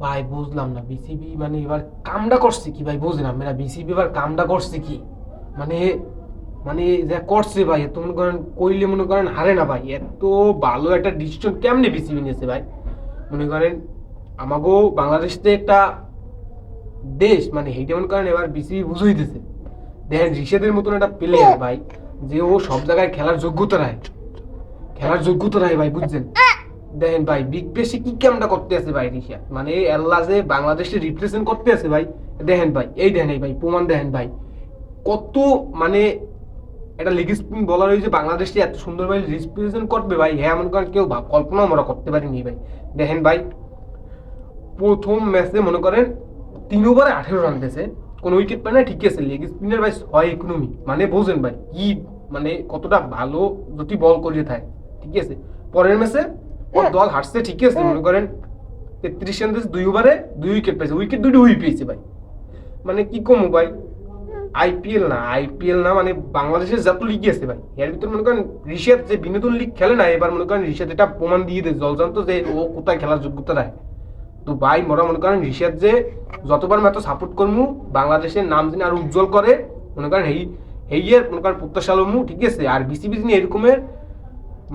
ভাই বুঝলাম না বিসিবি মানে এবার কামটা করছে কি ভাই বুঝলাম না বিসিবি এবার কামটা করছে কি মানে মানে যা করছে ভাই এত মনে করেন কইলে মনে করেন হারে না ভাই এত ভালো একটা ডিসিশন কেমনে বিসিবি নিয়েছে ভাই মনে করেন আমাগো বাংলাদেশ তো একটা দেশ মানে সেইটা মনে করেন এবার বিসিবি বুঝাইতেছে দেখেন রিশাদের মতন একটা প্লেয়ার ভাই যে ও সব জায়গায় খেলার যোগ্যতা রায় ভাই বুঝছেন দেখেন ভাই বিগ বেশি কি কেমনটা করতে আছে ভাই রিশা মানে আল্লাহ যে বাংলাদেশে রিপ্রেজেন্ট করতে আছে ভাই দেখেন ভাই এই দেখেন এই ভাই প্রমাণ দেখেন ভাই কত মানে একটা লেগ স্পিন বলার হয়েছে বাংলাদেশে এত সুন্দরভাবে রিপ্রেজেন্ট করবে ভাই হ্যাঁ মনে করেন কেউ কল্পনাও আমরা করতে পারিনি ভাই দেখেন ভাই প্রথম ম্যাচে মনে করেন 3 ওভারে 18 রান দিয়েছে কোন উইকেট পায় না ঠিক আছে লেগ স্পিনের ভাই 6 ইকোনমি মানে বোঝেন ভাই কি মানে কতটা ভালো যদি বল করে থাকে ঠিক আছে পরের ম্যাচে ওর দল হারছে ঠিক আছে মনে করেন 33 রান দিয়েছে 2 ওভারে 2 উইকেট পাইছে উইকেট দুটো উই পেয়েছে ভাই মানে কি কমু ভাই আইপিএল না মানে বাংলাদেশের যত লিগ আছে ভাই এর ভিতরে মনে করেন ঋষাদ যে বিনোদন লিগ খেলে না এবার মনে করেন ঋষাদ এটা প্রমাণ দিয়ে দেয় জলজান্ত যে ও কোথায় খেলার যোগ্যতা রাখে তো ভাই মোরা মনে করেন ঋষাদ যে যতবার এত সাপোর্ট করমু বাংলাদেশের নাম যিনি আর উজ্জ্বল করে মনে করেন এই মনে করেন প্রত্যাশা লমু ঠিক আছে আর বিসিবি যিনি এরকমের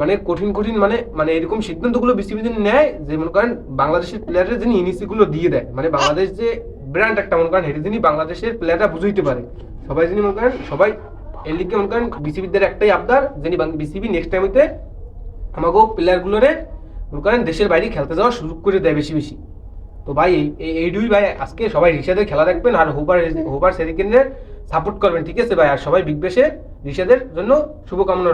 মানে কঠিন মানে মানে এরকম সিদ্ধান্তগুলো বিসিবি যিনি নেয় যে মনে করেন বাংলাদেশের প্লেয়ারের যিনি ইনিংসগুলো দিয়ে দেয় মানে বাংলাদেশ যে ব্র্যান্ড একটা মনে করেন হেঁটে যিনি বাংলাদেশের প্লেয়াররা বুঝাইতে পারে সবাই যিনি মনে করেন সবাই এর লিগে মনে করেন বিসিবিদের একটাই আবদার যিনি বিসিবি নেক্সট টাইমতে আমাকে প্লেয়ারগুলোরে মনে করেন দেশের বাইরে খেলতে যাওয়ার সুযোগ করে দেয় বেশি বেশি তো ভাই এই দুই ভাই আজকে সবাই ঋষাদের খেলা দেখবেন আর হোবার সেরিকেনের সাপোর্ট করবেন ঠিক আছে ভাই আর সবাই বিগ বেশে ঋষাদের জন্য শুভকামনা